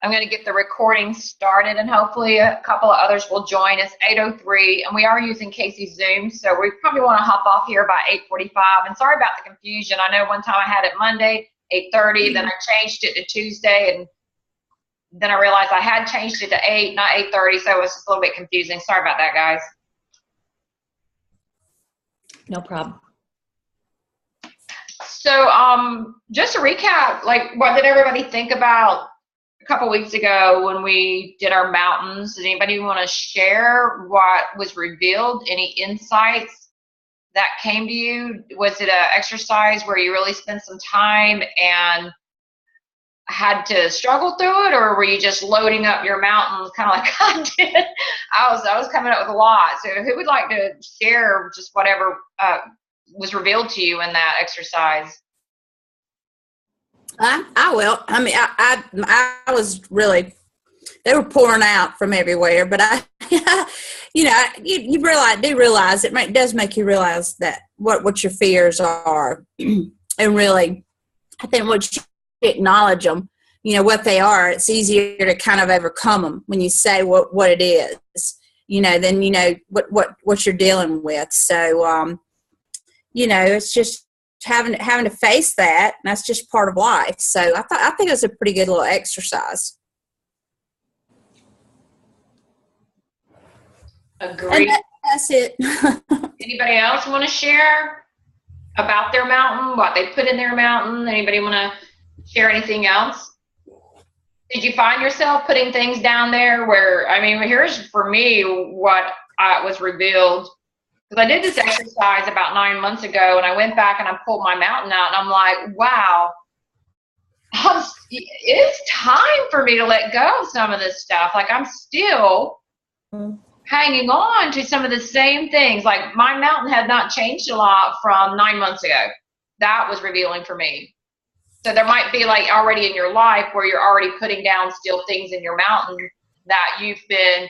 I'm going to get the recording started, and hopefully a couple of others will join us. 8:03, and we are using Casey's Zoom, so we probably want to hop off here by 8:45. And sorry about the confusion. I know one time I had it Monday, 8:30, then I changed it to Tuesday, and then I realized I had changed it to 8, not 8:30, so it was just a little bit confusing. Sorry about that, guys. No problem. So just to recap, like, what did everybody think about a couple weeks ago when we did our mountains? Does anybody want to share what was revealed? Any insights that came to you? Was it an exercise where you really spent some time and had to struggle through it, or were you just loading up your mountains kind of like I did? I was coming up with a lot. So who would like to share just whatever was revealed to you in that exercise? I will. I mean, I was really, they were pouring out from everywhere, but you know, you realize it does make you realize that what your fears are, and really, I think once you acknowledge them, you know, what they are, it's easier to kind of overcome them when you say what it is, you know, then you know what you're dealing with. So, you know, it's just having to face that, and that's just part of life. So I think it was a pretty good little exercise. Agreed. That's it. Anybody else want to share about their mountain, what they put in their mountain? Anybody want to share anything else? Did you find yourself putting things down there where, I mean, here's for me what was revealed. Because I did this exercise about 9 months ago, and I went back and I pulled my mountain out, and I'm like, wow, it's time for me to let go of some of this stuff. Like, I'm still hanging on to some of the same things. Like, my mountain had not changed a lot from 9 months ago. That was revealing for me. So there might be, like, already in your life where you're already putting down still things in your mountain that you've been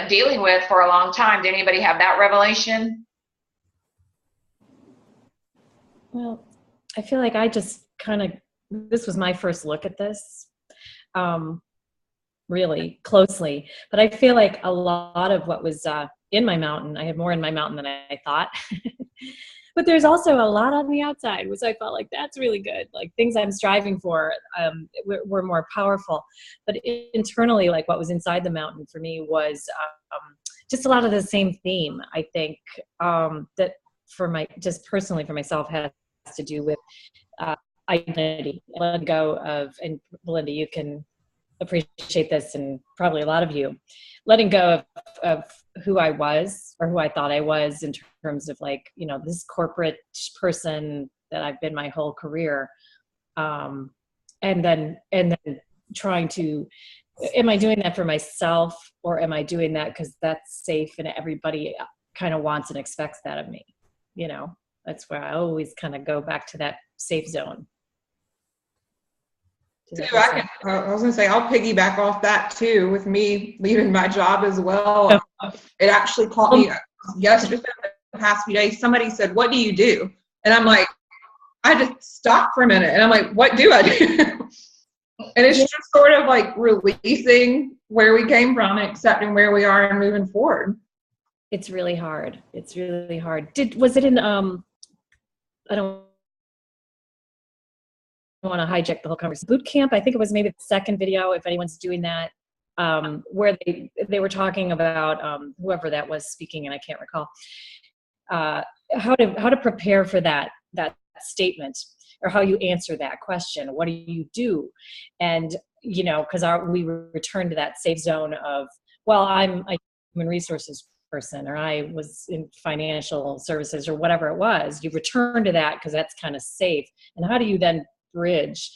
dealing with for a long time. Did anybody have that revelation? Well, I feel like I just this was my first look at this really closely, but I feel like a lot of what was in my mountain, I had more in my mountain than I thought. But there's also a lot on the outside, which I felt like that's really good. Like, things I'm striving for were more powerful. But internally, like, what was inside the mountain for me was just a lot of the same theme, I think, that just personally for myself has to do with identity. Let go of, and Belinda, you can appreciate this, and probably a lot of you, letting go of who I was, or who I thought I was, in terms of, like, you know, this corporate person that I've been my whole career. And then trying to, am I doing that for myself, or am I doing that because that's safe and everybody kind of wants and expects that of me? You know, that's where I always kind of go back to that safe zone. I was going to say, I'll piggyback off that too, with me leaving my job as well. It actually caught me yesterday, the past few days. Somebody said, "What do you do?" And I'm like, I just stopped for a minute, and I'm like, what do I do? And it's just sort of like releasing where we came from and accepting where we are and moving forward. It's really hard. It's really hard. Was it in, I don't want to hijack the whole conversation, boot camp? I think it was maybe the second video, if anyone's doing that, where they were talking about whoever that was speaking, and I can't recall, how to prepare for that statement, or how you answer that question. What do you do? And, you know, because we returned to that safe zone of, well, I'm a human resources person, or I was in financial services, or whatever it was. You return to that because that's kind of safe. And how do you then bridge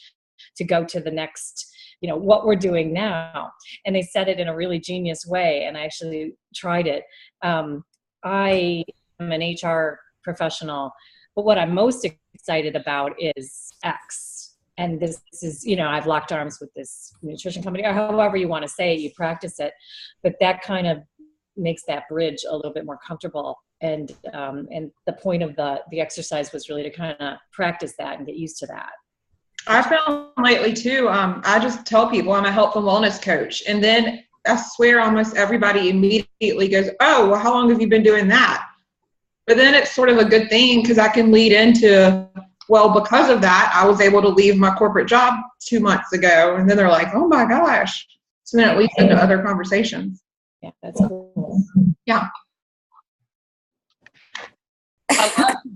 to go to the next, you know, what we're doing now? And they said it in a really genius way, and I actually tried it. I am an HR professional, but what I'm most excited about is X. And this is, you know, I've locked arms with this nutrition company, or however you want to say it, you practice it, but that kind of makes that bridge a little bit more comfortable. And the point of the exercise was really to kind of practice that and get used to that. I found lately too, I just tell people I'm a health and wellness coach. And then I swear almost everybody immediately goes, oh, well, how long have you been doing that? But then it's sort of a good thing because I can lead into, well, because of that, I was able to leave my corporate job 2 months ago. And then they're like, oh my gosh. So then it leads into other conversations. Yeah, that's cool. Yeah.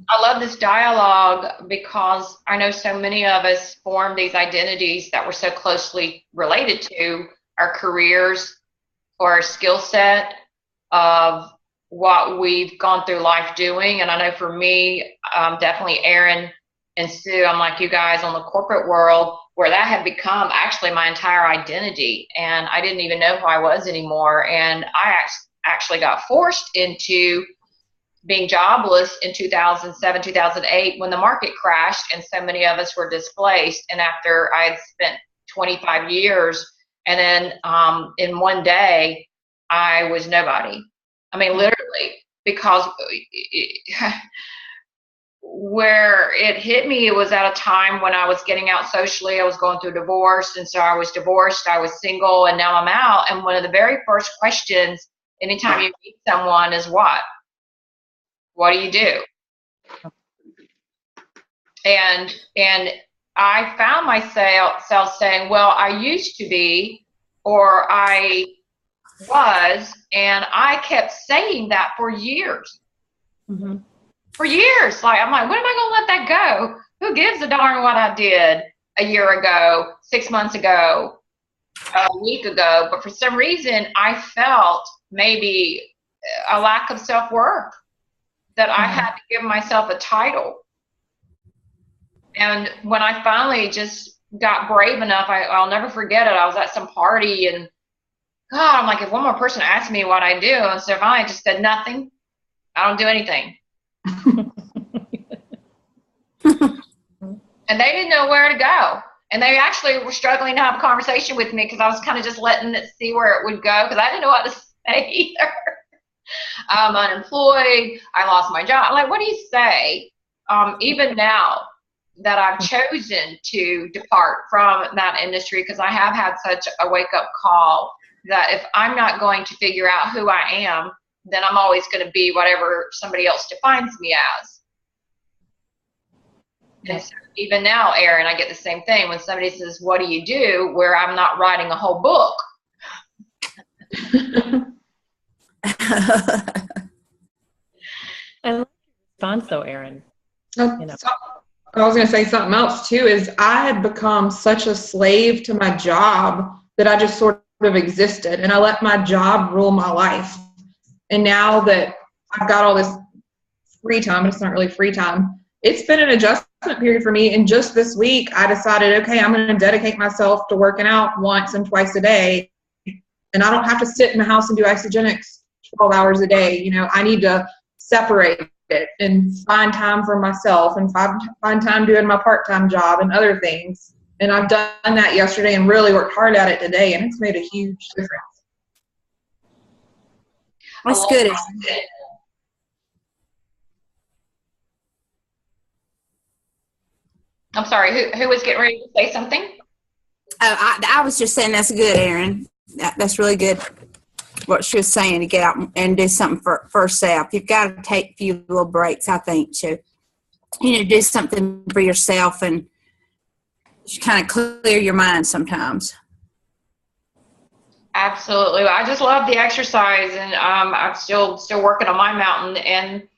I love this dialogue because I know so many of us form these identities that we're so closely related to our careers or our skill set of what we've gone through life doing. And I know for me, definitely Erin and Sue, I'm like you guys on the corporate world where that had become actually my entire identity. And I didn't even know who I was anymore. And I actually got forced into being jobless in 2007, 2008 when the market crashed and so many of us were displaced. And after I had spent 25 years and then in one day, I was nobody. I mean, literally, because where it hit me, it was at a time when I was getting out socially. I was going through divorce. And so I was divorced, I was single, and now I'm out. And one of the very first questions anytime you meet someone is what? What do you do? And I found myself saying, well, I used to be, or I was, and I kept saying that for years. Mm-hmm. For years. Like, I'm like, when am I going to let that go? Who gives a darn what I did a year ago, 6 months ago, a week ago? But for some reason, I felt maybe a lack of self-worth, that I had to give myself a title. And when I finally just got brave enough, I'll never forget it. I was at some party and God, I'm like, if one more person asked me what I do, and so finally I just said nothing. I don't do anything. And they didn't know where to go. And they actually were struggling to have a conversation with me because I was kind of just letting it see where it would go because I didn't know what to say either. I'm unemployed. I lost my job. I'm like, what do you say? Even now that I've chosen to depart from that industry because I have had such a wake-up call that if I'm not going to figure out who I am, then I'm always going to be whatever somebody else defines me as. And so even now, Erin, I get the same thing when somebody says, what do you do? Where I'm not writing a whole book. I like your response though, Erin. I was going to say something else too, is I had become such a slave to my job that I just sort of existed and I let my job rule my life. And now that I've got all this free time, it's not really free time, it's been an adjustment period for me. And just this week, I decided, okay, I'm going to dedicate myself to working out once and twice a day. And I don't have to sit in the house and do isogenics 12 hours a day. You know, I need to separate it and find time for myself and find time doing my part-time job and other things. And I've done that yesterday and really worked hard at it today, and it's made a huge difference. That's good. I'm sorry, who was getting ready to say something? I was just saying that's good, Erin. That's really good. What she was saying, to get out and do something for herself. You've got to take a few little breaks, I think, to do something for yourself and just kind of clear your mind sometimes. Absolutely. I just love the exercise, and I'm still working on my mountain. And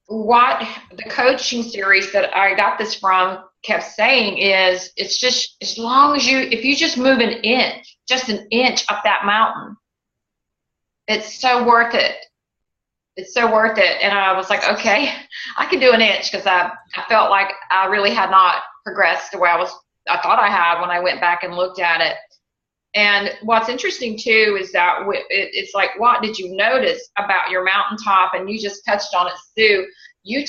what the coaching series that I got this from kept saying is, it's just as long as if you just move an inch, just an inch up that mountain, it's so worth it. It's so worth it. And I was like, okay, I can do an inch, because I felt like I really had not progressed the way I thought I had when I went back and looked at it. And what's interesting too is that it's like, what did you notice about your mountaintop? And you just touched on it, Sue. You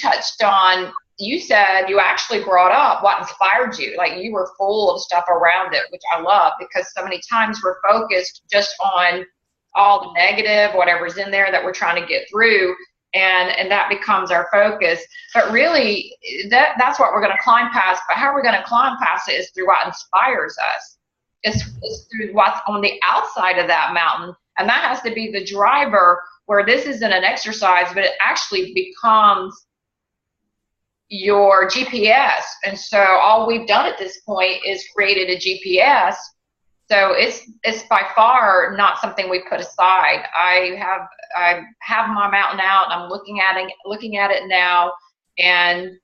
said you actually brought up what inspired you. Like, you were full of stuff around it, which I love, because so many times we're focused just on all the negative, whatever's in there that we're trying to get through. and that becomes our focus. But really, that's what we're going to climb past. But how we're going to climb past it is through what inspires us. It's through what's on the outside of that mountain, and that has to be the driver, where this isn't an exercise, but it actually becomes your GPS. And so all we've done at this point is created a GPS. So it's by far not something we put aside. I have my mountain out, and I'm looking at it now, and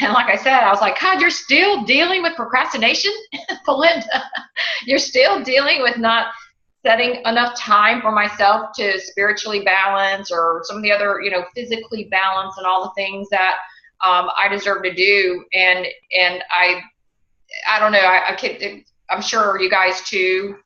like I said, I was like, God, you're still dealing with procrastination, Belinda. You're still dealing with not setting enough time for myself to spiritually balance, or some of the other, physically balance, and all the things that I deserve to do. And I don't know. I'm sure you guys too,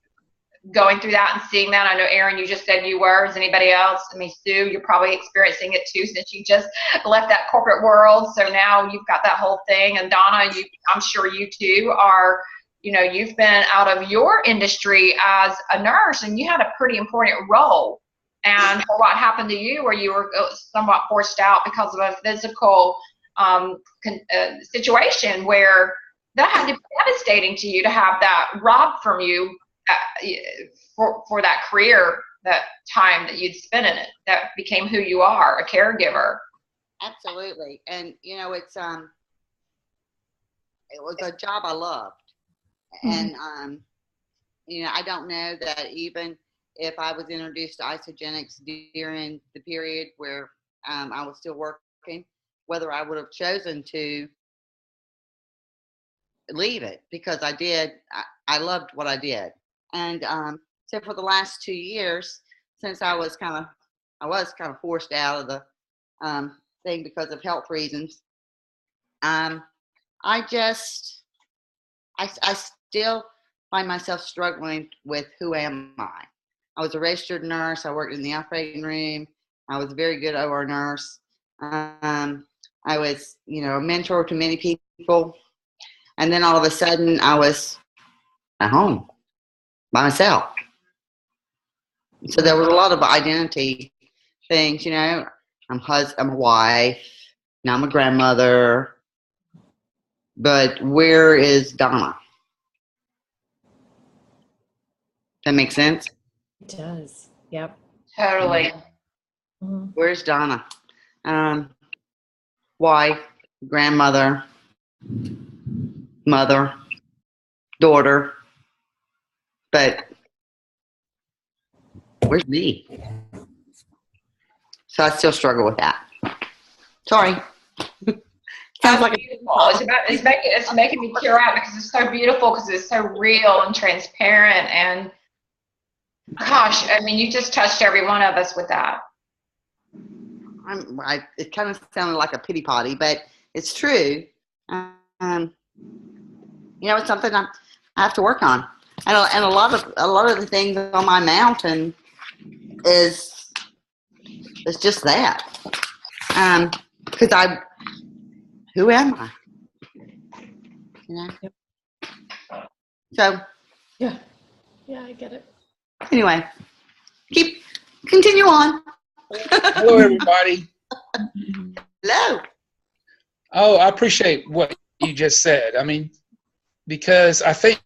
going through that and seeing that. I know, Erin, you just said you were. Is anybody else? I mean, Sue, you're probably experiencing it too, since you just left that corporate world. So now you've got that whole thing. And Donna, I'm sure you too are, you've been out of your industry as a nurse, and you had a pretty important role. And for what happened to you, where you were somewhat forced out because of a physical situation, where that had to be devastating to you, to have that robbed from you for that career, that time that you'd spent in it, that became who you are, a caregiver. Absolutely. And it was a job I loved. And I don't know that even if I was introduced to isogenics during the period where I was still working, whether I would have chosen to leave it, because I loved what I did. And so for the last 2 years, since I was kind of forced out of the thing because of health reasons, I still find myself struggling with who am I. I was a registered nurse. I worked in the operating room. I was a very good OR nurse. I was, a mentor to many people. And then all of a sudden, I was at home by myself. So there was a lot of identity things, I'm a wife, now I'm a grandmother. But where is Donna? That makes sense? It does. Yep. Totally. Mm-hmm. Where's Donna? Wife, grandmother, mother, daughter. But where's me? So I still struggle with that. Sorry. Sounds like beautiful. It's making me tear out, because it's so beautiful, because it's so real and transparent. And gosh, I mean, you just touched every one of us with that. It kind of sounded like a pity potty, but it's true. It's something I have to work on. And a lot of the things on my mountain is just that. Because who am I? So Yeah, I get it. Anyway, continue on. Hello, everybody. Hello. Oh, I appreciate what you just said. I mean, because I think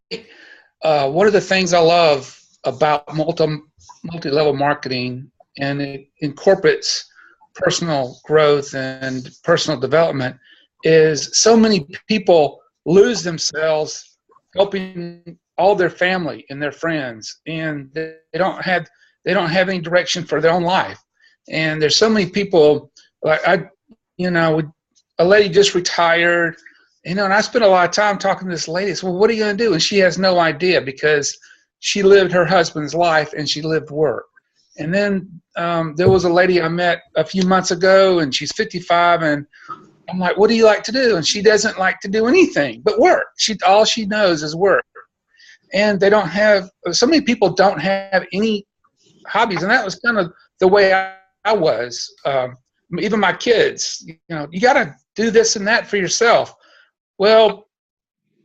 one of the things I love about multi-level marketing, and it incorporates personal growth and personal development, is so many people lose themselves helping all their family and their friends, and they don't have any direction for their own life. And there's so many people, like a lady just retired, and I spent a lot of time talking to this lady. I said, well, what are you going to do? And she has no idea, because she lived her husband's life and she lived work. And then there was a lady I met a few months ago, and she's 55, and I'm like, what do you like to do? And she doesn't like to do anything but work. All she knows is work. And so many people don't have any hobbies. And that was kind of the way I was. Even my kids, you got to do this and that for yourself. Well,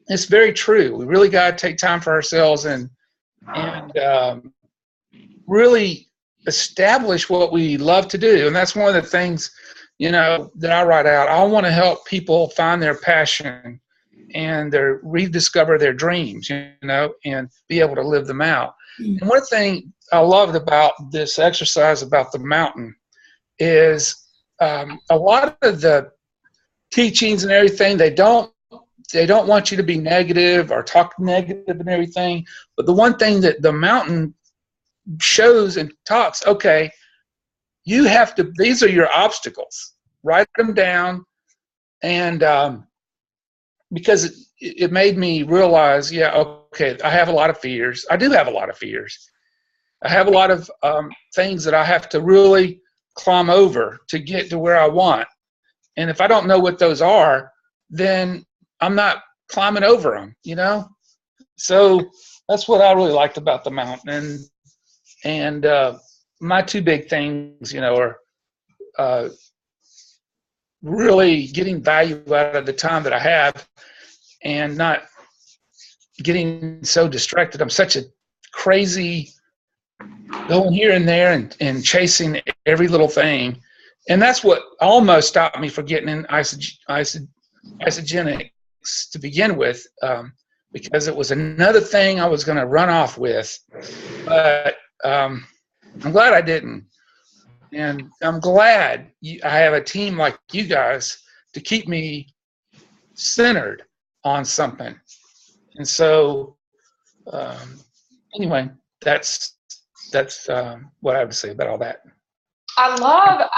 it's very true. We really got to take time for ourselves and really establish what we love to do. And that's one of the things, that I write out. I want to help people find their passion and rediscover their dreams, and be able to live them out. And one thing I loved about this exercise about the mountain is a lot of the teachings and everything, they don't want you to be negative or talk negative and everything. But the one thing that the mountain shows and talks, okay, these are your obstacles. Write them down. And because it made me realize, okay, I have a lot of fears. I do have a lot of fears. I have a lot of things that I have to really climb over to get to where I want. And if I don't know what those are, then I'm not climbing over them, So that's what I really liked about the mountain. And my two big things, are really getting value out of the time that I have and not getting so distracted. I'm such a crazy going here and there and chasing every little thing. And that's what almost stopped me from getting in isogenics to begin with, because it was another thing I was going to run off with. But I'm glad I didn't. And I'm glad I have a team like you guys to keep me centered on something. And so, anyway, that's what I would say about all that. I love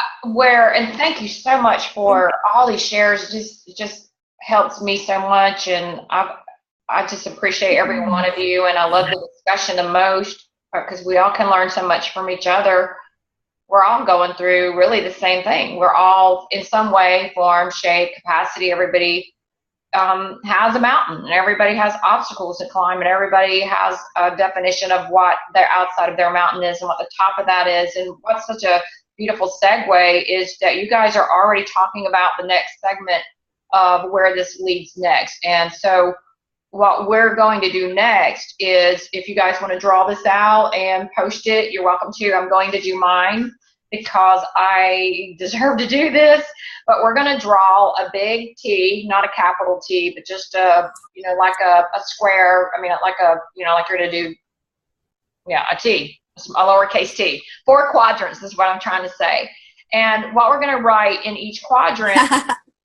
and thank you so much for all these shares. It just helps me so much, and I just appreciate every one of you, and I love the discussion the most because we all can learn so much from each other. We're all going through really the same thing. We're all in some way, form, shape, capacity. Everybody has a mountain, and everybody has obstacles to climb, and everybody has a definition of what their outside of their mountain is and what the top of that is. And what's such a beautiful segue is that you guys are already talking about the next segment of where this leads next. And so what we're going to do next is, if you guys want to draw this out and post it, you're welcome to. I'm going to do mine because I deserve to do this, but we're going to draw a big T, not a capital T, but just like a square. I mean, like you're going to do, a T, a lowercase t. 4 quadrants is what I'm trying to say. And what we're going to write in each quadrant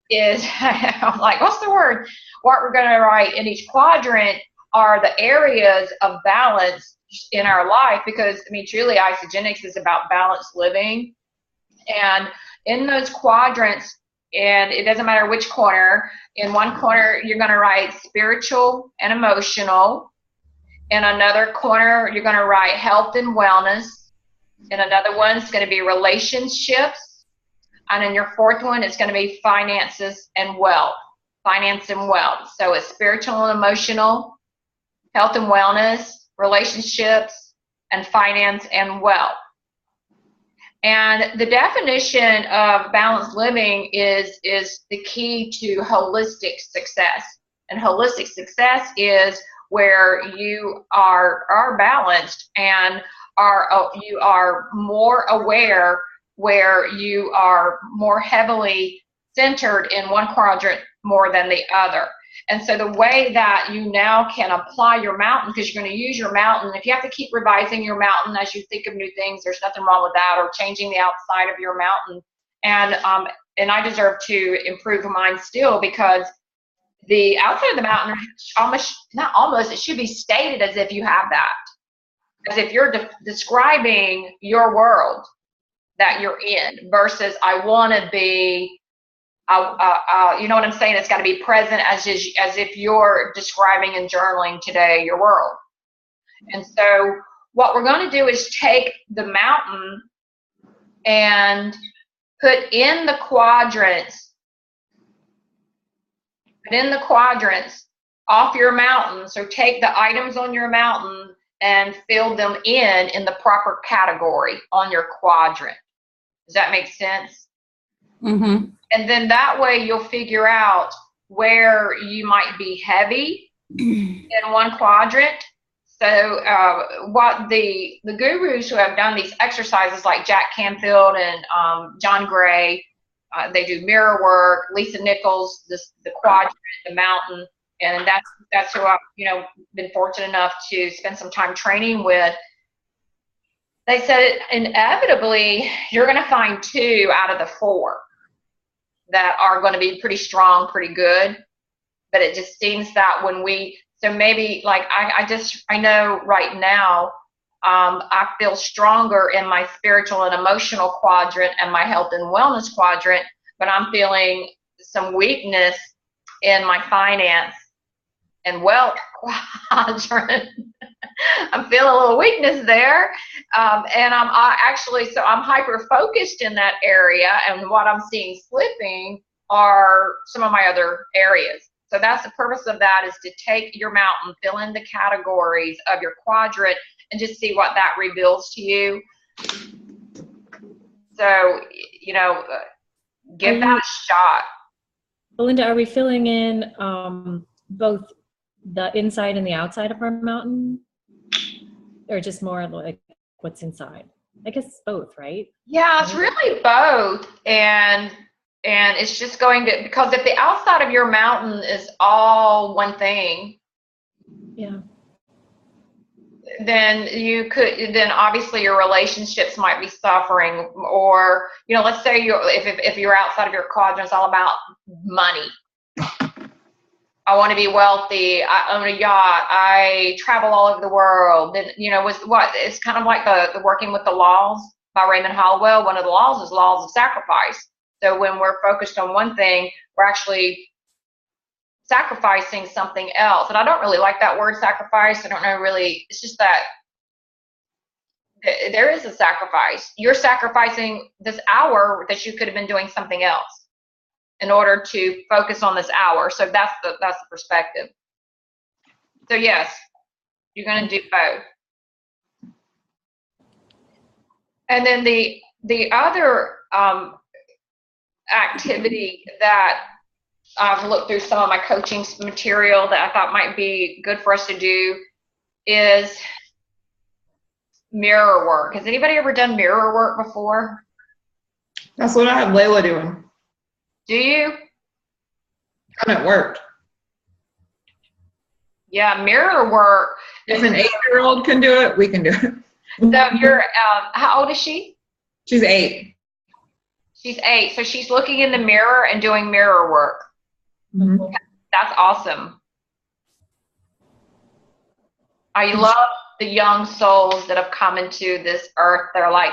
is, I'm like, what's the word? What we're going to write in each quadrant are the areas of balance in our life, because truly isogenics is about balanced living. And in those quadrants, and it doesn't matter which corner, in one corner you're going to write spiritual and emotional. In another corner you're going to write health and wellness. In another one it's going to be relationships. And in your fourth one it's going to be finances and wealth. Finance and wealth. So it's spiritual and emotional, health and wellness, relationships, and finance and wealth. And the definition of balanced living is the key to holistic success. And holistic success is where you are balanced and you are more aware, where you are more heavily centered in one quadrant more than the other. And so the way that you now can apply your mountain, because you're going to use your mountain, if you have to keep revising your mountain as you think of new things, there's nothing wrong with that, or changing the outside of your mountain. And I deserve to improve mine still, because the outside of the mountain, it should be stated as if you have that, as if you're describing your world that you're in, versus I want to be. You know what I'm saying? It's got to be present as if you're describing and journaling today your world. And so what we're going to do is take the mountain and put in the quadrants off your mountain. So take the items on your mountain and fill them in the proper category on your quadrant. Does that make sense? Mm-hmm. And then that way you'll figure out where you might be heavy in one quadrant, So what the gurus who have done these exercises, like Jack Canfield and John Gray, they do mirror work. Lisa Nichols, the quadrant, the mountain, and that's who I've been fortunate enough to spend some time training with. They said inevitably you're going to find 2 out of the 4 that are going to be pretty strong, pretty good. But it just seems that so maybe like I know right now I feel stronger in my spiritual and emotional quadrant and my health and wellness quadrant, but I'm feeling some weakness in my finance and wealth quadrant. I'm feeling a little weakness there, and I'm hyper focused in that area, and what I'm seeing slipping are some of my other areas. So that's the purpose of that, is to take your mountain, fill in the categories of your quadrant, and just see what that reveals to you. So, give that a shot. Belinda, are we filling in both the inside and the outside of our mountain? Or just more like what's inside? I guess both, right? Yeah, it's really both. And it's just going to, because if the outside of your mountain is all one thing, yeah, then obviously your relationships might be suffering. Or, let's say if you're outside of your quadrant, it's all about money. I want to be wealthy. I own a yacht. I travel all over the world. Then, it's kind of like the Working with the Laws by Raymond Hollowell. One of the laws is laws of sacrifice. So when we're focused on one thing, we're actually sacrificing something else. And I don't really like that word sacrifice. I don't know really. It's just that there is a sacrifice. You're sacrificing this hour that you could have been doing something else in order to focus on this hour. So that's the perspective. So yes, you're going to do both. And then the other activity that I've looked through some of my coaching material that I thought might be good for us to do is mirror work. Has anybody ever done mirror work before? That's what I have Layla doing. Do you? And it worked. Yeah, mirror work. If an 8-year-old can do it, we can do it. So you're, how old is she? She's 8. She's 8. So she's looking in the mirror and doing mirror work. Mm-hmm. That's awesome. I love the young souls that have come into this earth. They're like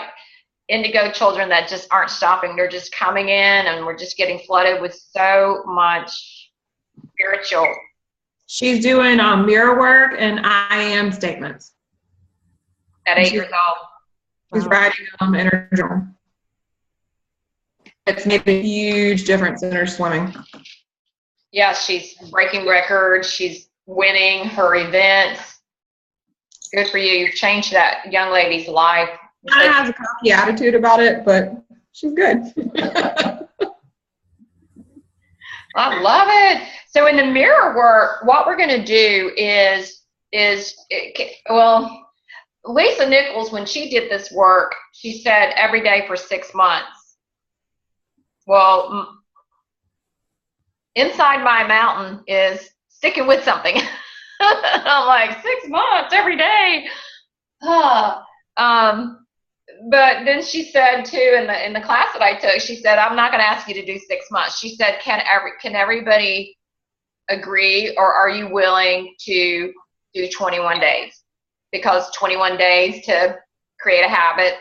indigo children that just aren't stopping. They're just coming in, and we're just getting flooded with so much spiritual. She's doing mirror work and I am statements. At 8 years old. She's writing in her journal. It's made a huge difference in her swimming. Yeah, she's breaking records. She's winning her events. Good for you. You've changed that young lady's life. Kind of has a cocky attitude about it, but she's good. I love it. So in the mirror work, what we're going to do is Lisa Nichols, when she did this work, she said every day for 6 months. Well, inside my mountain is sticking with something. I'm like, 6 months every day. But then she said too, in the class that I took, she said, I'm not going to ask you to do 6 months. She said, can everybody agree, or are you willing to do 21 days? Because 21 days to create a habit.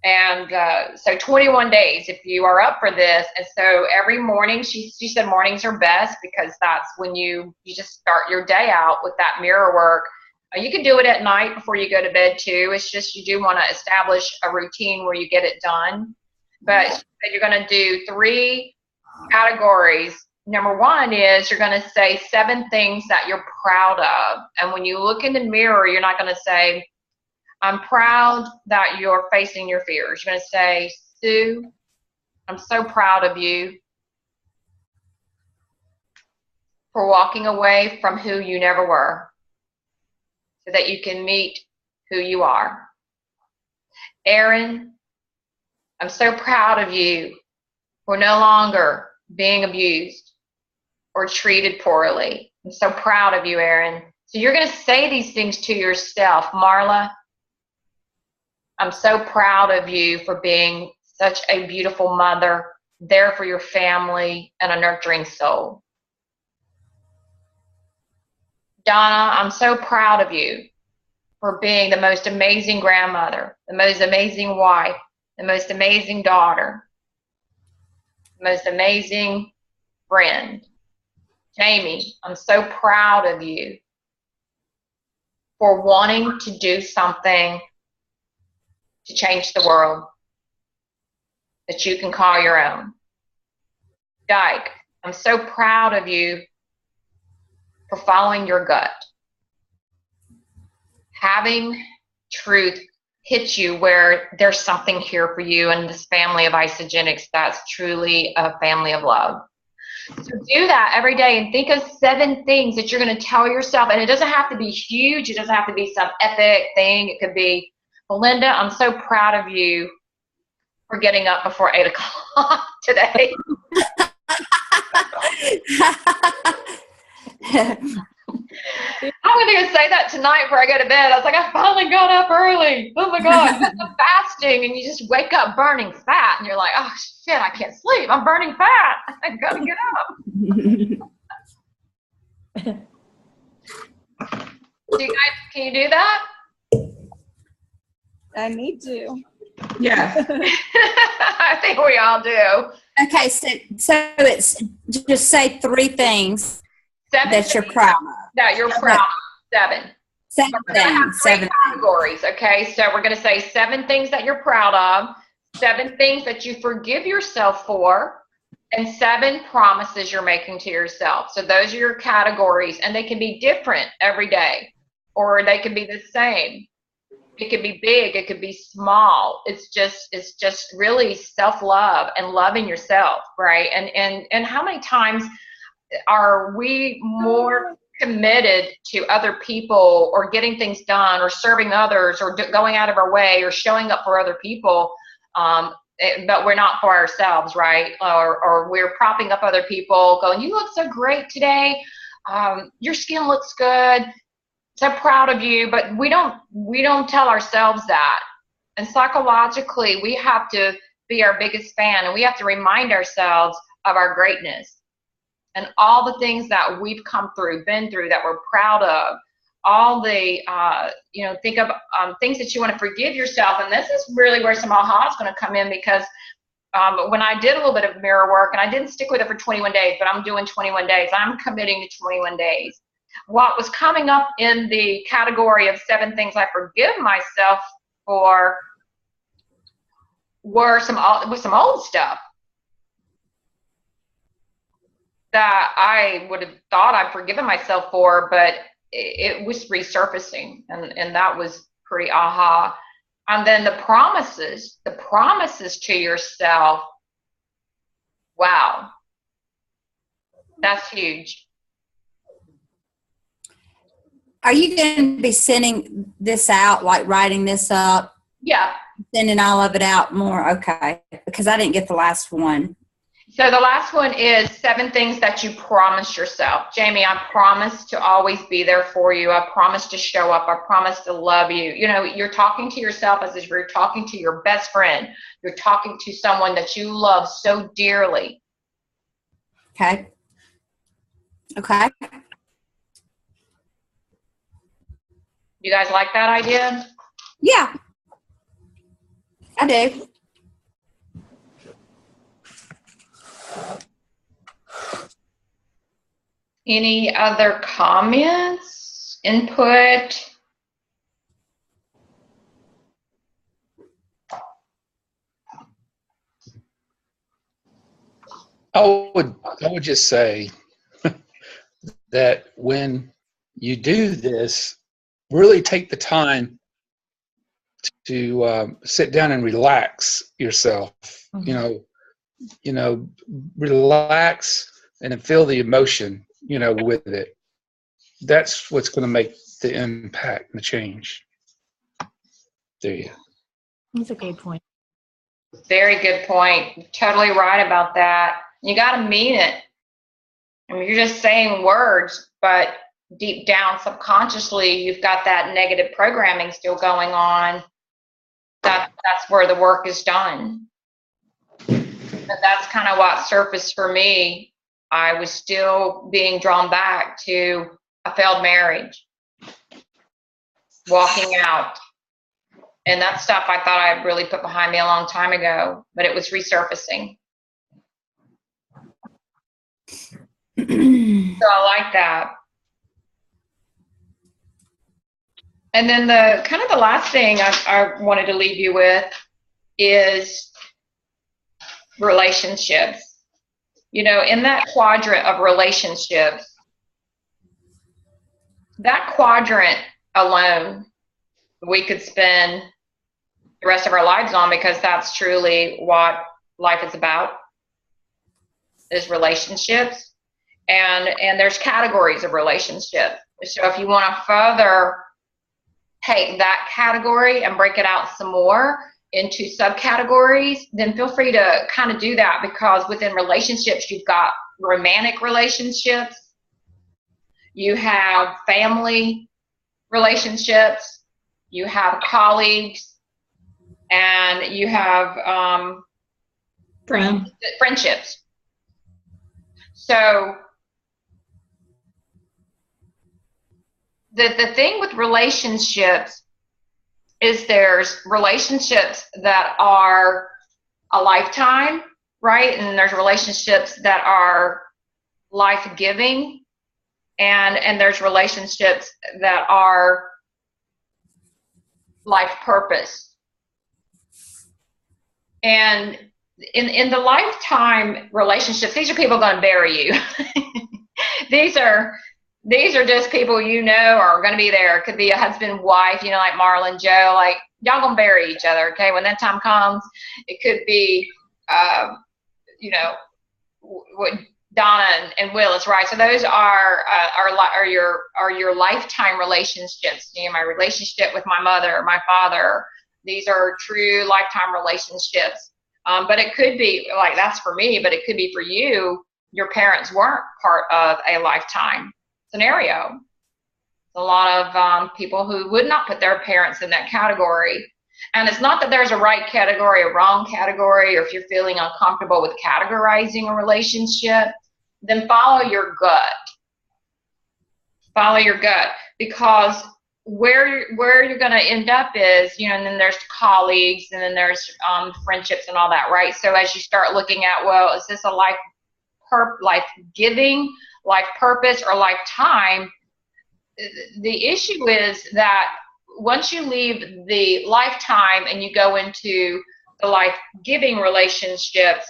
And so 21 days, if you are up for this. And so every morning, she said mornings are best, because that's when you just start your day out with that mirror work. You can do it at night before you go to bed too. It's just you do want to establish a routine where you get it done. But you're going to do 3 categories. Number 1 is you're going to say 7 things that you're proud of. And when you look in the mirror, you're not going to say, I'm proud that you're facing your fears. You're going to say, Sue, I'm so proud of you for walking away from who you never were. so that you can meet who you are. Erin, I'm so proud of you for no longer being abused or treated poorly. I'm so proud of you, Erin. So you're going to say these things to yourself. Marla, I'm so proud of you for being such a beautiful mother, there for your family, and a nurturing soul. Donna, I'm so proud of you for being the most amazing grandmother, the most amazing wife, the most amazing daughter, the most amazing friend. Jamie, I'm so proud of you for wanting to do something to change the world that you can call your own. Dyke, I'm so proud of you for following your gut. Having truth hit you where there's something here for you and this family of Isogenics that's truly a family of love. So do that every day and think of 7 things that you're going to tell yourself. And it doesn't have to be huge. It doesn't have to be some epic thing. It could be, Belinda, I'm so proud of you for getting up before 8 o'clock today. I'm going to say that tonight before I go to bed. I was like, I finally got up early. Oh my God. I'm fasting and you just wake up burning fat and you're like, oh shit, I can't sleep. I'm burning fat. I got to get up. Do you guys, can you do that? I need to. Yes. I think we all do. Okay, so it's just say 3 things 7 that you're proud of. that you're proud of. 7. 7 We're going to have things. 3 7 categories, okay? So we're going to say 7 things that you're proud of, 7 things that you forgive yourself for, and 7 promises you're making to yourself. So those are your categories, and they can be different every day, or they can be the same. It could be big, it could be small. It's just really self-love and loving yourself, right? And how many times are we more committed to other people or getting things done or serving others or going out of our way or showing up for other people, but we're not for ourselves, right? Or we're propping up other people going, you look so great today. Your skin looks good. So proud of you, but we don't tell ourselves that. And psychologically, we have to be our biggest fan, and we have to remind ourselves of our greatness and all the things that we've come through, been through, that we're proud of. All the, think of things that you want to forgive yourself. And this is really where some aha is going to come in, because when I did a little bit of mirror work, and I didn't stick with it for 21 days, but I'm doing 21 days. I'm committing to 21 days. What was coming up in the category of 7 things I forgive myself for were some old stuff that I would have thought I'd forgiven myself for, but it was resurfacing, and that was pretty aha. And then the promises to yourself, wow, that's huge. Are you going to be sending this out, like writing this up? Yeah. Sending all of it out more? Okay. Because I didn't get the last one. So the last one is 7 things that you promised yourself. Jamie, I promise to always be there for you. I promise to show up. I promise to love you. You know, you're talking to yourself as if you're talking to your best friend. You're talking to someone that you love so dearly. Okay. Okay. You guys like that idea? Yeah, I do. Any other comments, input? I would just say that when you do this, really take the time to sit down and relax yourself. Mm-hmm. Relax and then feel the emotion, with it. That's what's going to make the impact and the change. There you go. That's a good point. Very good point. Totally right about that. You got to mean it. I mean, you're just saying words, but deep down subconsciously, you've got that negative programming still going on. That's where the work is done. And that's kind of what surfaced for me. I was still being drawn back to a failed marriage, walking out. And that stuff I thought I had really put behind me a long time ago, but it was resurfacing. So I like that. And then the kind of the last thing I wanted to leave you with is relationships. You know, in that quadrant of relationships, that quadrant alone, we could spend the rest of our lives on, because that's truly what life is about, is relationships. And there's categories of relationships. So if you want to further take that category and break it out some more into subcategories, then feel free to kind of do that, because within relationships, you've got romantic relationships, you have family relationships, you have colleagues, and you have friendships. So the thing with relationships is there's relationships that are a lifetime, right? And there's relationships that are life-giving, and there's relationships that are life purpose. And in the lifetime relationships, these are people going to bury you. These are just people you know are going to be there. It could be a husband, wife, you know, like Marla and Joe, like y'all going to bury each other, okay? When that time comes, it could be, you know, what Donna and Willis, right? So those are your lifetime relationships. You know, my relationship with my mother, my father. These are true lifetime relationships. But it could be, like, that's for me, but it could be for you. Your parents weren't part of a lifetime scenario. A lot of people who would not put their parents in that category. And it's not that there's a right category, a wrong category, or if you're feeling uncomfortable with categorizing a relationship, then follow your gut. Follow your gut, because where you're going to end up is, you know, and then there's colleagues, and then there's friendships and all that, right? So as you start looking at, well, is this a life-giving, life purpose, or lifetime? The issue is that once you leave the lifetime and you go into the life-giving relationships,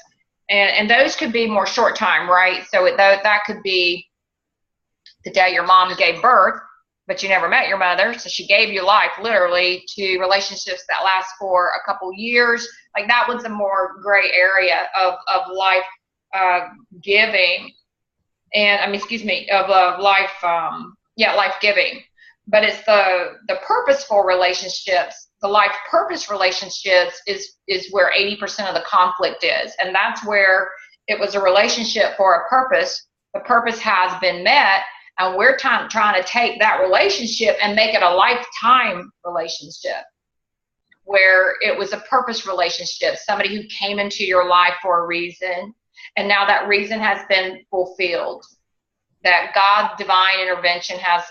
and those could be more short time, right? So that could be the day your mom gave birth, but you never met your mother, so she gave you life, literally, to relationships that last for a couple years. Like, that one's a more gray area of life giving, and life giving. But it's the purposeful relationships, the life purpose relationships is where 80% of the conflict is, and that's where it was a relationship for a purpose. The purpose has been met, and we're trying to take that relationship and make it a lifetime relationship, where it was a purpose relationship, somebody who came into your life for a reason, and now that reason has been fulfilled. That God's divine intervention has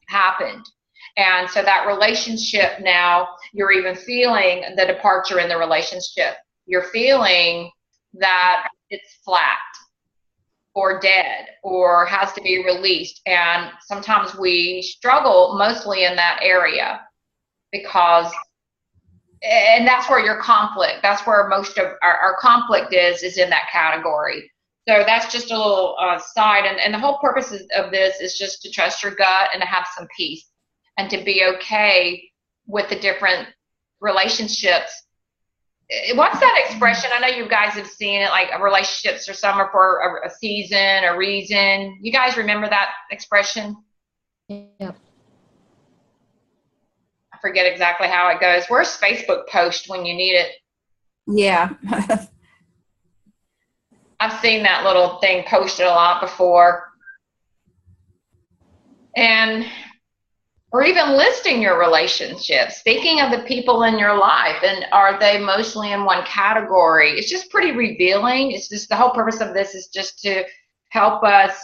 happened. And so that relationship, now you're even feeling the departure in the relationship. You're feeling that it's flat or dead or has to be released. And sometimes we struggle mostly in that area, because, and that's where your conflict, that's where most of our conflict is in that category. So that's just a little side. And the whole purpose of this is just to trust your gut and to have some peace and to be okay with the different relationships. What's that expression? I know you guys have seen it, like relationships are summer for a season, a reason. You guys remember that expression? Yep. I forget exactly how it goes. Where's Facebook post when you need it? Yeah. I've seen that little thing posted a lot before. And or even listing your relationships, speaking of the people in your life, and are they mostly in one category? It's just pretty revealing. It's just the whole purpose of this is just to help us,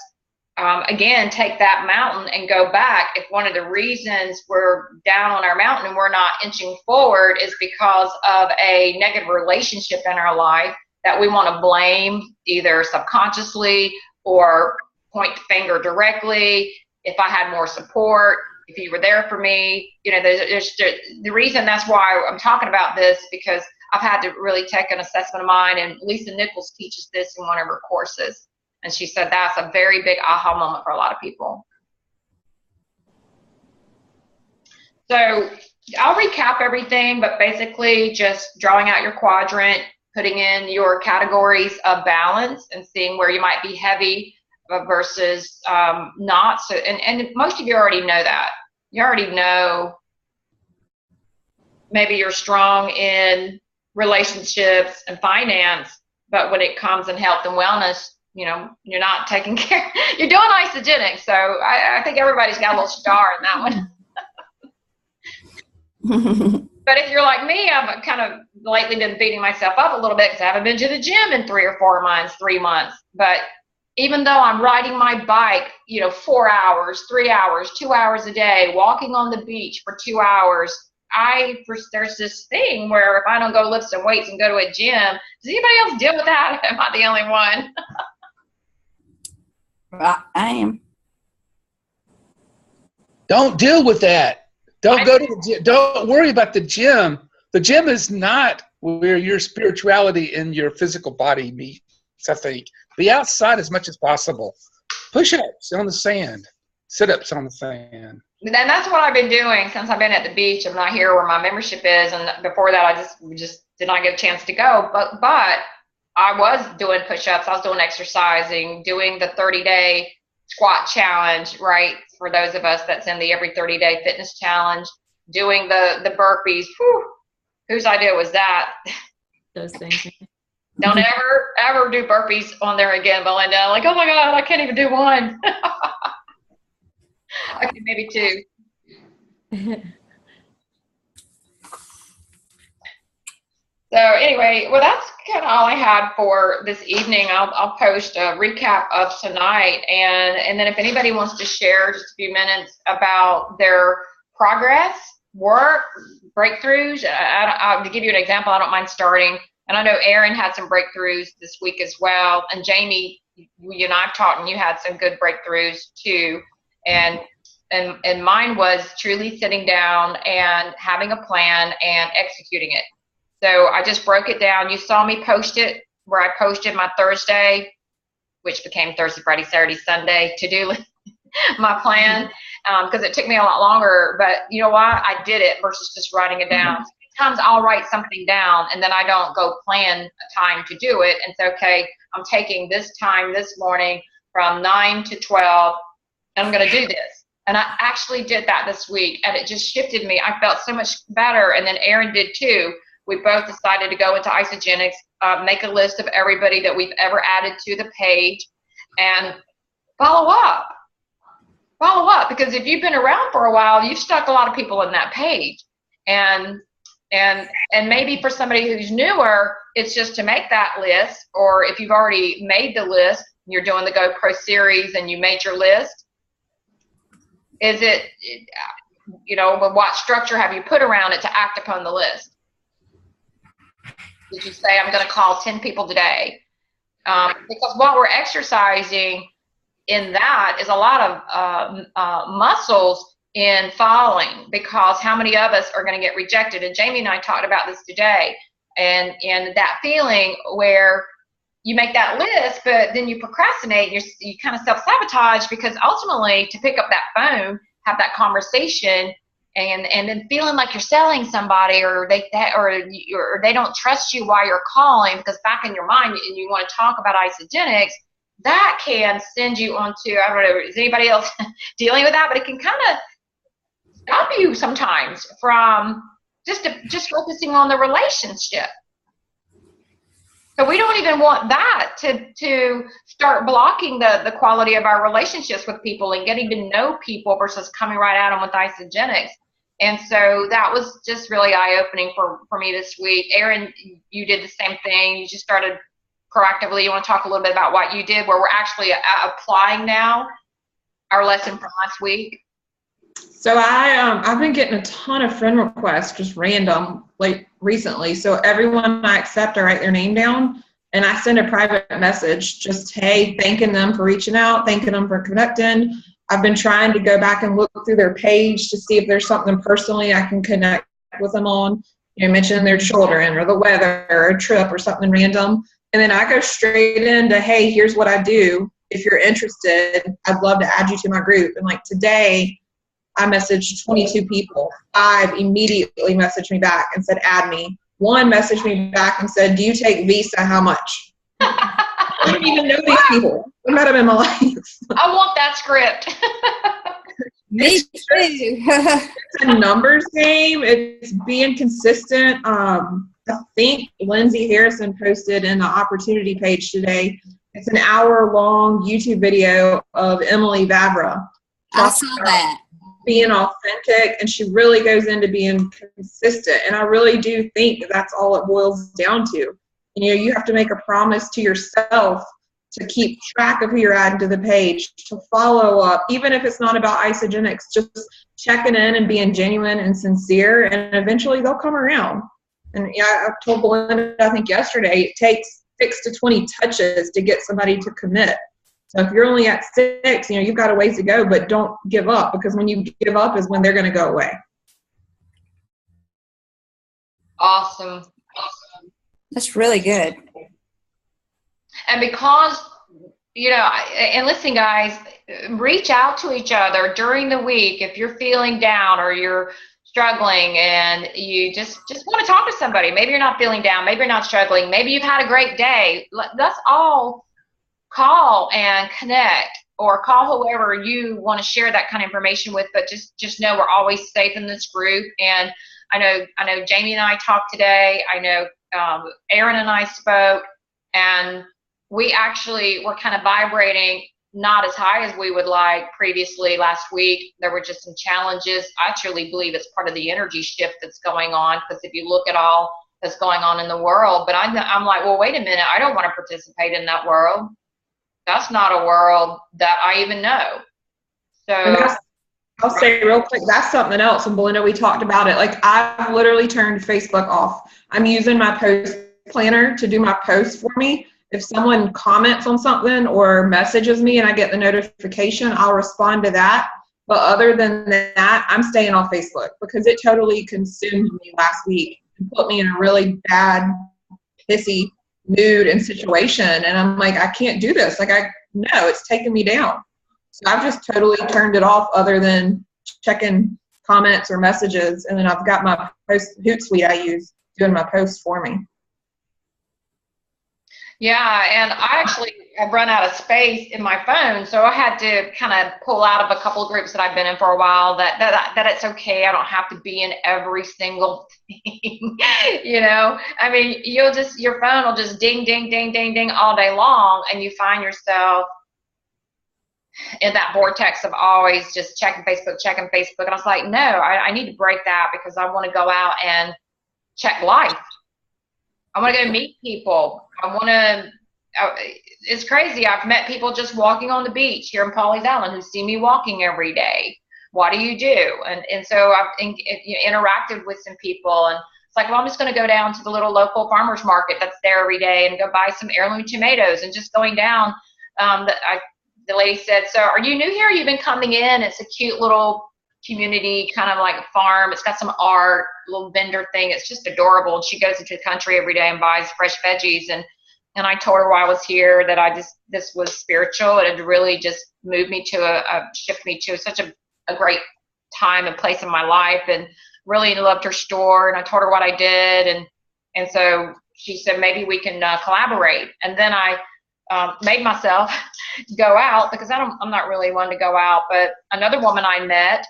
again, take that mountain and go back. If one of the reasons we're down on our mountain and we're not inching forward is because of a negative relationship in our life that we want to blame either subconsciously or point the finger directly. If I had more support, if you were there for me, there's the reason that's why I'm talking about this, because I've had to really take an assessment of mine, and Lisa Nichols teaches this in one of her courses. And she said that's a very big aha moment for a lot of people. So I'll recap everything, but basically just drawing out your quadrant, putting in your categories of balance and seeing where you might be heavy versus not. So, and most of you already know that. You already know maybe you're strong in relationships and finance, but when it comes in health and wellness, you're not taking care. You're doing isogenic. So I think everybody's got a little star in that one. But if you're like me, I've kind of lately been beating myself up a little bit because I haven't been to the gym in 3 or 4 months, 3 months. But even though I'm riding my bike, 4 hours, 3 hours, 2 hours a day, walking on the beach for 2 hours, there's this thing where if I don't go lift some weights and go to a gym, does anybody else deal with that? Am I the only one? I am. Don't deal with that. Don't go to the gym. Don't worry about the gym. The gym is not where your spirituality and your physical body meets, I think. Be outside as much as possible. Push-ups on the sand. Sit-ups on the sand. And that's what I've been doing since I've been at the beach. I'm not here where my membership is, and before that I just did not get a chance to go. But I was doing push-ups. I was doing exercising, doing the 30-day squat challenge, right? For those of us that's in the every 30-day fitness challenge, doing the burpees. Whew, whose idea was that? Those things. Don't ever do burpees on there again, Belinda. Like, oh my God, I can't even do one. Okay, maybe 2. So anyway, well, that's kind of all I had for this evening. I'll post a recap of tonight, and then if anybody wants to share just a few minutes about their progress, work, breakthroughs. To give you an example, I don't mind starting. And I know Erin had some breakthroughs this week as well. And Jamie, you and I've talked, and you had some good breakthroughs too. And mine was truly sitting down and having a plan and executing it. So I just broke it down. You saw me post it where I posted my Thursday, which became Thursday, Friday, Saturday, Sunday to-do list, my plan, because it took me a lot longer. But you know what? I did it versus just writing it down. Sometimes I'll write something down and then I don't go plan a time to do it. And it's okay, I'm taking this time this morning from 9 to 12, and I'm going to do this. And I actually did that this week, and it just shifted me. I felt so much better, and then Erin did too. We both decided to go into isogenics, make a list of everybody that we've ever added to the page, and follow up. Follow up, because if you've been around for a while, you've stuck a lot of people in that page. And maybe for somebody who's newer, it's just to make that list, or if you've already made the list, you're doing the Go Pro series and you made your list, is it, what structure have you put around it to act upon the list? Did you say, I'm going to call 10 people today? Because while we're exercising in that is a lot of muscles in following, because how many of us are going to get rejected? And Jamie and I talked about this today, and that feeling where you make that list, but then you procrastinate, you kind of self-sabotage, because ultimately to pick up that phone, have that conversation, and then feeling like you're selling somebody, or they don't trust you while you're calling, because back in your mind and you want to talk about isogenics, that can send you onto, I don't know, is anybody else dealing with that? But it can kind of stop you sometimes from just focusing on the relationship. So we don't even want that to start blocking the quality of our relationships with people and getting to know people versus coming right at them with isogenics. And so that was just really eye-opening for me this week. Erin, you did the same thing. You just started proactively. You want to talk a little bit about what you did, where we're actually applying now our lesson from last week? So I've been getting a ton of friend requests, just random, like recently. So everyone I accept, I write their name down, and I send a private message, just, hey, thanking them for reaching out, thanking them for connecting. I've been trying to go back and look through their page to see if there's something personally I can connect with them on. You know, mention their children or the weather or a trip or something random. And then I go straight into, hey, here's what I do. If you're interested, I'd love to add you to my group. And like today, I messaged 22 people. 5 immediately messaged me back and said, add me. 1 messaged me back and said, do you take Visa? How much? I don't even know these people. I met them in my life. I want that script. Me too. It's a numbers game. It's being consistent. I think Lindsay Harrison posted in the opportunity page today. It's an hour-long YouTube video of Emily Vavra. I saw that. Being authentic, and she really goes into being consistent. And I really do think that's all it boils down to. You know, you have to make a promise to yourself to keep track of who you're adding to the page, to follow up, even if it's not about isogenics, just checking in and being genuine and sincere, and eventually they'll come around. And yeah, I told Belinda, I think yesterday, it takes 6 to 20 touches to get somebody to commit. So if you're only at 6, you know, you've got a ways to go, but don't give up, because when you give up is when they're going to go away. Awesome. That's really good. And because, you know, and listen, guys, reach out to each other during the week if you're feeling down or you're struggling and you just want to talk to somebody. Maybe you're not feeling down. Maybe you're not struggling. Maybe you've had a great day. Let's all call and connect, or call whoever you want to share that kind of information with. But just know we're always safe in this group. And I know Jamie and I talked today. I know Erin and I spoke, and we actually were kind of vibrating not as high as we would like previously last week. There were just some challenges. I truly believe it's part of the energy shift that's going on, because if you look at all that's going on in the world, but I'm like, well, wait a minute, I don't want to participate in that world. That's not a world that I even know. So I'll say real quick, that's something else. And Belinda, we talked about it. Like, I've literally turned Facebook off. I'm using my post planner to do my posts for me. If someone comments on something or messages me and I get the notification, I'll respond to that. But other than that, I'm staying off Facebook, because it totally consumed me last week and put me in a really bad, pissy mood and situation. And I'm like, I can't do this. Like, no, it's taking me down. So I've just totally turned it off, other than checking comments or messages. And then I've got my post Hootsuite I use doing my posts for me. yeah, and I actually have run out of space in my phone, so I had to kind of pull out of a couple of groups that I've been in for a while. That it's okay. I don't have to be in every single thing. You know, I mean, your phone will just ding, ding, ding, ding, ding all day long, and you find yourself in that vortex of always just checking Facebook. And I was like, no, I need to break that, because I want to go out and check life. I want to go meet people. It's crazy. I've met people just walking on the beach here in Pawleys Island who see me walking every day. What do you do? And so I've interacted with some people, and it's like, well, I'm just going to go down to the little local farmer's market that's there every day and go buy some heirloom tomatoes. And just going down, the lady said, so are you new here? You've been coming in. It's a cute little community, kind of like a farm. It's got some art, little vendor thing. It's just adorable. And she goes into the country every day and buys fresh veggies. And I told her while I was here that this was spiritual. It had really just moved me to shift me to such a great time and place in my life, and really loved her store. And I told her what I did. And so she said, maybe we can collaborate. And then I made myself go out because I'm not really one to go out. But another woman I met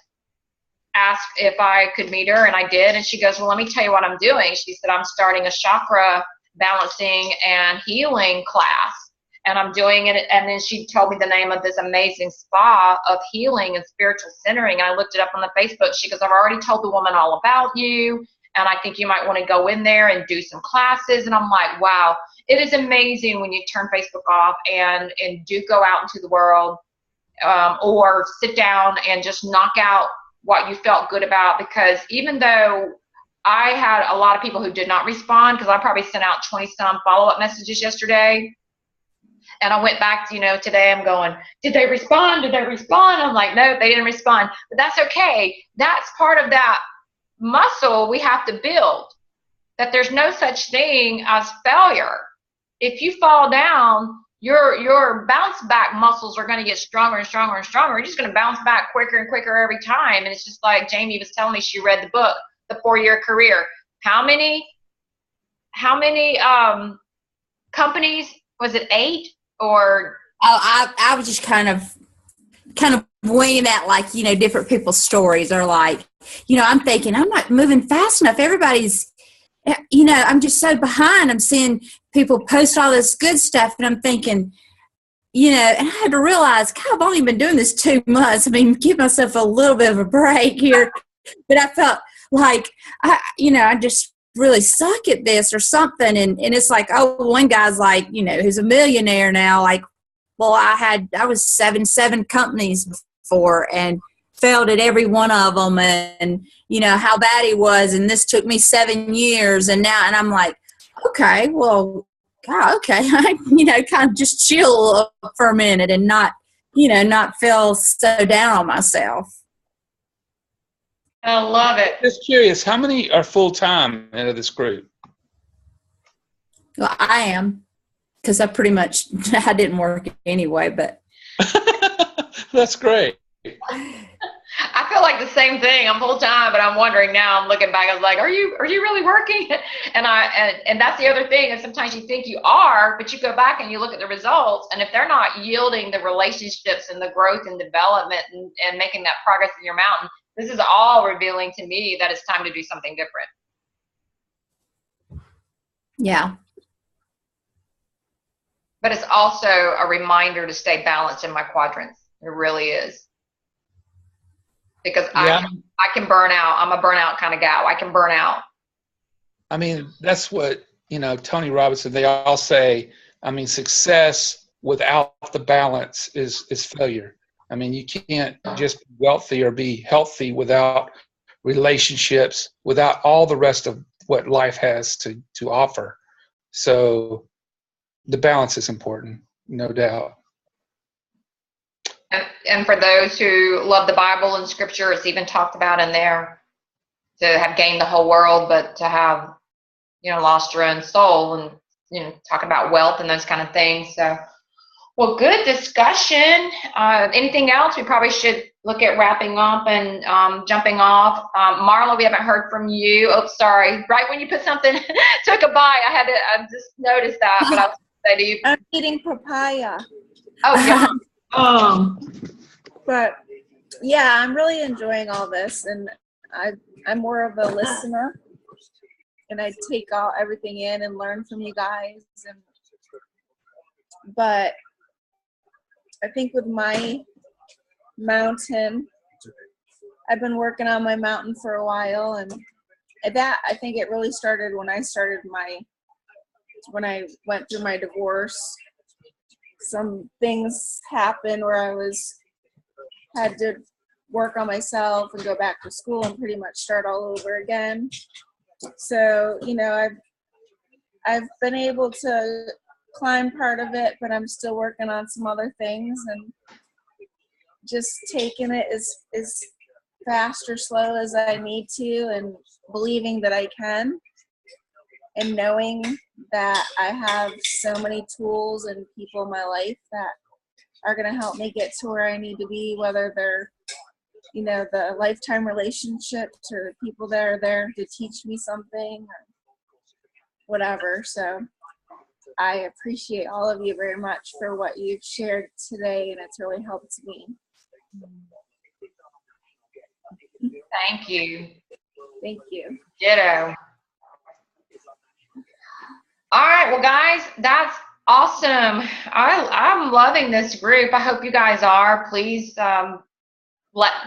asked if I could meet her, and I did. And she goes, well, let me tell you what I'm doing. She said, I'm starting a chakra balancing and healing class, and I'm doing it. And then she told me the name of this amazing spa of healing and spiritual centering. I looked it up on the Facebook. She goes, I've already told the woman all about you, and I think you might want to go in there and do some classes. And I'm like, wow, it is amazing when you turn Facebook off and do go out into the world, or sit down and just knock out what you felt good about. Because even though I had a lot of people who did not respond, because I probably sent out 20 some follow-up messages yesterday, and I went back to, today I'm going, did they respond? Did they respond? I'm like, no, they didn't respond. But that's okay. That's part of that muscle we have to build, that there's no such thing as failure. If you fall down, your bounce back muscles are going to get stronger and stronger and stronger. You're just going to bounce back quicker and quicker every time. And it's just like Jamie was telling me, she read the book, The 4-Year Career. How many companies, was it 8 or? Oh, I was just kind of winging that, like, different people's stories are like, I'm thinking I'm not moving fast enough. Everybody's, I'm just so behind. I'm seeing people post all this good stuff, and I'm thinking, and I had to realize, God, I've only been doing this 2 months. I mean, give myself a little bit of a break here. But I felt like, I just really suck at this or something. And it's like, oh, one guy's like, who's a millionaire now, like, well, I was seven companies before and failed at every one of them, and how bad he was, and this took me 7 years, and I'm like, okay, well, God, okay, I kind of just chill for a minute and not feel so down on myself. I love it. Just curious, how many are full-time into this group? Well, I am, because I didn't work anyway, but. That's great. I feel like the same thing. I'm full time, but I'm wondering now. I'm looking back. I was like, "Are you really working?" And that's the other thing. And sometimes you think you are, but you go back and you look at the results, and if they're not yielding the relationships and the growth and development and making that progress in your mountain, this is all revealing to me that it's time to do something different. Yeah. But it's also a reminder to stay balanced in my quadrants. It really is. Because I can burn out. I'm a burnout kind of gal. I can burn out. I mean, that's what, Tony Robbins, they all say, success without the balance is failure. I mean, you can't just be wealthy or be healthy without relationships, without all the rest of what life has to offer. So the balance is important, no doubt. And for those who love the Bible and Scripture, it's even talked about in there to have gained the whole world, but to have, lost your own soul, and, talk about wealth and those kind of things. So, well, good discussion. Anything else? We probably should look at wrapping up and jumping off. Marla, we haven't heard from you. Oh, sorry. Right when you put something, took a bite, I just noticed that. But I'll say to you. I'm eating papaya. Oh, yeah. But yeah, I'm really enjoying all this, and I'm more of a listener, and I take everything in and learn from you guys. But I think with my mountain, I've been working on my mountain for a while, and that, I think it really started when I went through my divorce. Some things happened where I had to work on myself and go back to school and pretty much start all over again. So, I've been able to climb part of it, but I'm still working on some other things, and just taking it as fast or slow as I need to, and believing that I can, and knowing that I have so many tools and people in my life that are going to help me get to where I need to be, whether they're, the lifetime relationships or people that are there to teach me something or whatever. So I appreciate all of you very much for what you've shared today, and it's really helped me. Thank you. Thank you. Ditto. All right, well, guys, that's awesome. I'm loving this group. I hope you guys are. Please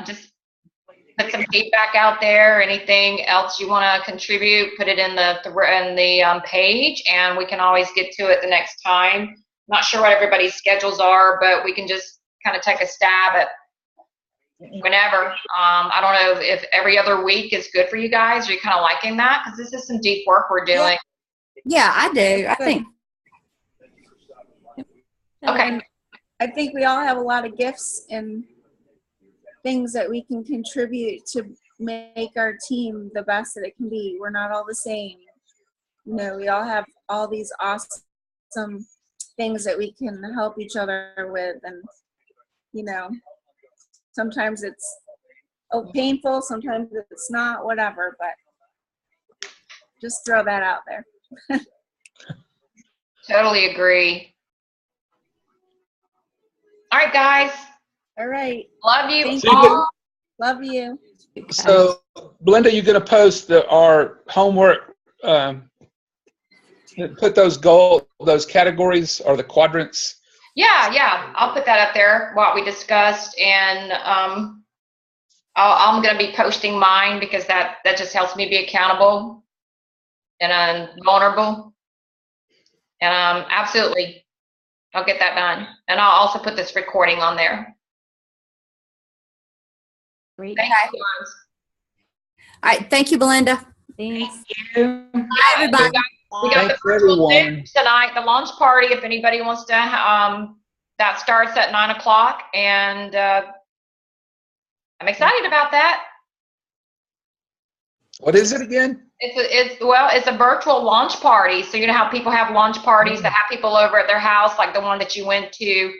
just put some feedback out there. Anything else you want to contribute, put it in the page, and we can always get to it the next time. Not sure what everybody's schedules are, but we can just kind of take a stab at whenever. I don't know if every other week is good for you guys. Are you kind of liking that? Because this is some deep work we're doing. Yeah, I do. I think. Okay. And I think we all have a lot of gifts and things that we can contribute to make our team the best that it can be. We're not all the same. You know, we all have all these awesome things that we can help each other with. And, you know, sometimes it's painful, sometimes it's not, whatever, but just throw that out there. Totally agree. All right, guys. All right. Love you Thank all. Love you. So, Belinda, you're going to post our homework, put those categories or the quadrants. Yeah. I'll put that up there, what we discussed, and I'm going to be posting mine because that just helps me be accountable and vulnerable. And absolutely, I'll get that done. And I'll also put this recording on there. Great. Thank you, guys. All right. Thank you, Belinda. Thanks. Bye, everybody. We got the Thanks, virtual everyone. Zooms tonight, the launch party, if anybody wants to, that starts at 9 o'clock, and I'm excited about that. What is it again? It's a virtual launch party. So you know how people have launch parties that have people over at their house, like the one that you went to,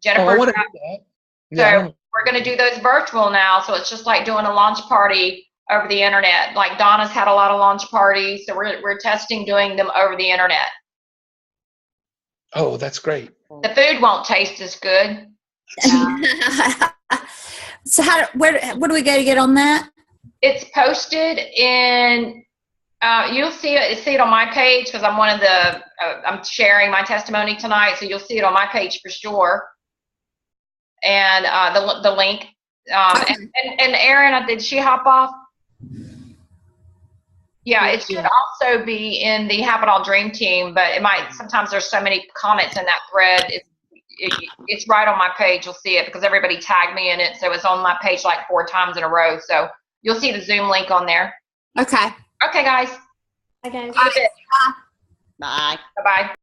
Jennifer. I want to do that. Yeah, So we're going to do those virtual now. So it's just like doing a launch party over the internet. Like Donna's had a lot of launch parties, so we're testing doing them over the internet. oh, that's great. The food won't taste as good. So where do we go to get on that? It's posted in. You'll see it on my page because I'm one of the. I'm sharing my testimony tonight, so you'll see it on my page for sure. And the link. Okay. And Erin, did she hop off? Yeah, it should also be in the Have It All Dream Team, but it might. Sometimes there's so many comments in that thread. It's right on my page. You'll see it because everybody tagged me in it, so it's on my page like 4 times in a row. So you'll see the Zoom link on there. Okay. Okay, guys. Bye, guys. Bye. Bye. Bye.